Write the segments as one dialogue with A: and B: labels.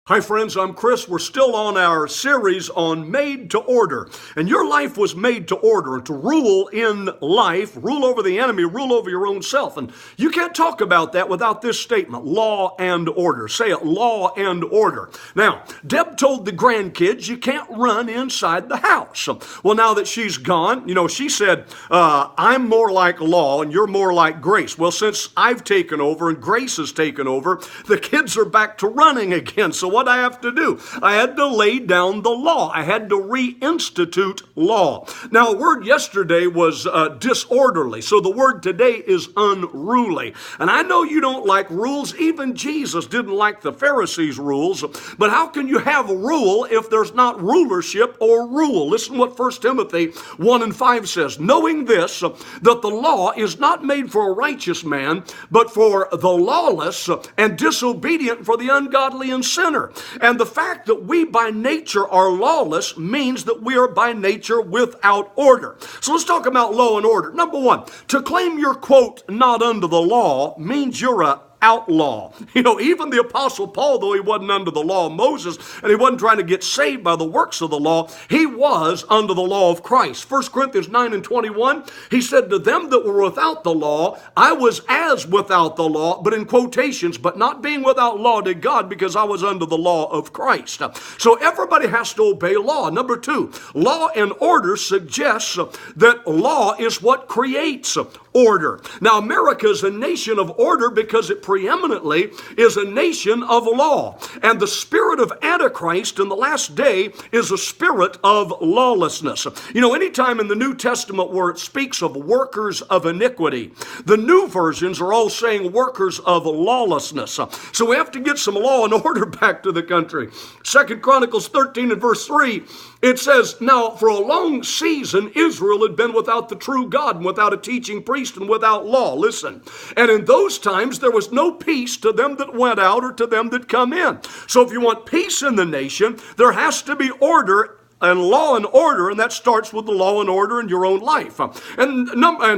A: Hi friends, I'm Kris. We're still on our series on made to order. And your life was made to order, to rule in life, rule over the enemy, rule over your own self. And you can't talk about that without this statement, law and order. Say it, law and order. Now, Deb told the grandkids you can't run inside the house. Well, now that she's gone, she said, I'm more like law and you're more like grace. Well, since I've taken over and grace has taken over, the kids are back to running again. So what I have to do? I had to lay down the law. I had to reinstitute law. Now, the word yesterday was disorderly. So the word today is unruly. And I know you don't like rules. Even Jesus didn't like the Pharisees' rules. But how can you have a rule if there's not rulership or rule? Listen what 1 Timothy 1:5 says. Knowing this, that the law is not made for a righteous man, but for the lawless and disobedient, for the ungodly and sinner. And the fact that we by nature are lawless means that we are by nature without order. So let's talk about law and order. Number one, to claim you're, quote, not under the law means you're a outlaw. Even the Apostle Paul, though he wasn't under the law of Moses and he wasn't trying to get saved by the works of the law, he was under the law of Christ. 1 Corinthians 9:21, he said, to them that were without the law, I was as without the law, but in quotations, but not being without law to God, because I was under the law of Christ. So everybody has to obey law. Number two, law and order suggests that law is what creates order. Now, America is a nation of order because it preeminently is a nation of law. And the spirit of Antichrist in the last day is a spirit of lawlessness. Anytime in the New Testament where it speaks of workers of iniquity, the new versions are all saying workers of lawlessness. So we have to get some law and order back to the country. 2 Chronicles 13 and verse 3, it says, now for a long season Israel had been without the true God and without a teaching priest and without law. Listen. And in those times there was no peace to them that went out or to them that come in. So if you want peace in the nation, there has to be order and law and order, and that starts with the law and order in your own life. And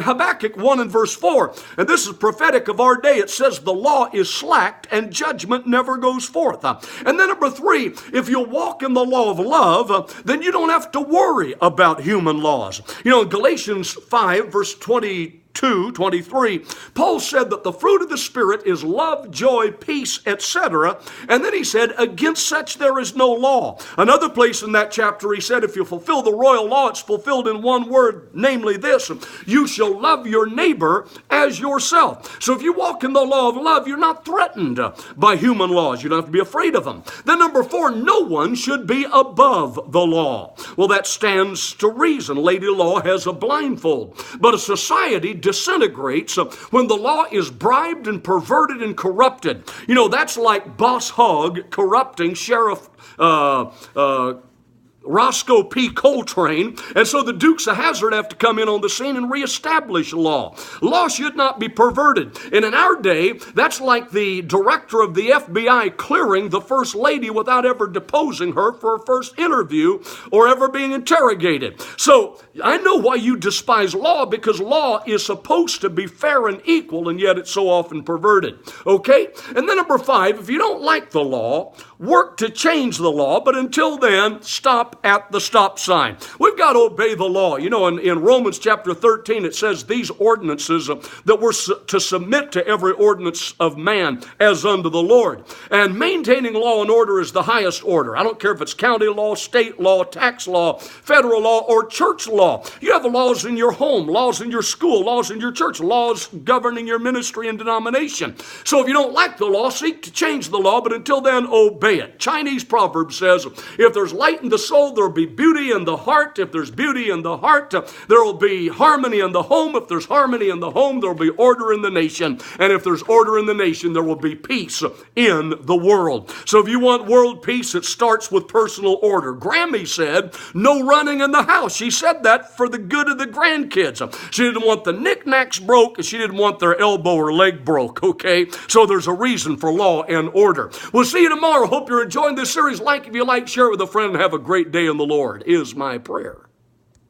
A: Habakkuk 1 and verse 4, and this is prophetic of our day, it says the law is slacked and judgment never goes forth. And then number 3, if you walk in the law of love, then you don't have to worry about human laws. In Galatians 5 verse 23, Paul said that the fruit of the Spirit is love, joy, peace, etc. And then he said, against such there is no law. Another place in that chapter he said, if you fulfill the royal law, it's fulfilled in one word, namely this, you shall love your neighbor as yourself. So if you walk in the law of love, you're not threatened by human laws. You don't have to be afraid of them. Then number 4, no one should be above the law. Well, that stands to reason. Lady law has a blindfold. But a society disintegrates when the law is bribed and perverted and corrupted. That's like Boss Hogg corrupting Sheriff Roscoe P. Coltrane, and so the Dukes of Hazzard have to come in on the scene and reestablish law. Law should not be perverted. And in our day, that's like the director of the FBI clearing the first lady without ever deposing her for a first interview or ever being interrogated. So I know why you despise law, because law is supposed to be fair and equal, and yet it's so often perverted. Okay? And then number 5, if you don't like the law, work to change the law, but until then, stop at the stop sign. We've got to obey the law. In Romans chapter 13, it says these ordinances that we're to submit to every ordinance of man as unto the Lord. And maintaining law and order is the highest order. I don't care if it's county law, state law, tax law, federal law, or church law. You have laws in your home, laws in your school, laws in your church, laws governing your ministry and denomination. So if you don't like the law, seek to change the law, but until then, obey it. Chinese proverb says, if there's light in the soul, there will be beauty in the heart. If there's beauty in the heart, there will be harmony in the home. If there's harmony in the home, there will be order in the nation. And if there's order in the nation, there will be peace in the world. So if you want world peace, it starts with personal order. Grammy said, no running in the house. She said that for the good of the grandkids. She didn't want the knickknacks broke, and she didn't want their elbow or leg broke, okay? So there's a reason for law and order. We'll see you tomorrow. Hope you're enjoying this series. Like if you like, share it with a friend, and have a great day in the Lord is my prayer.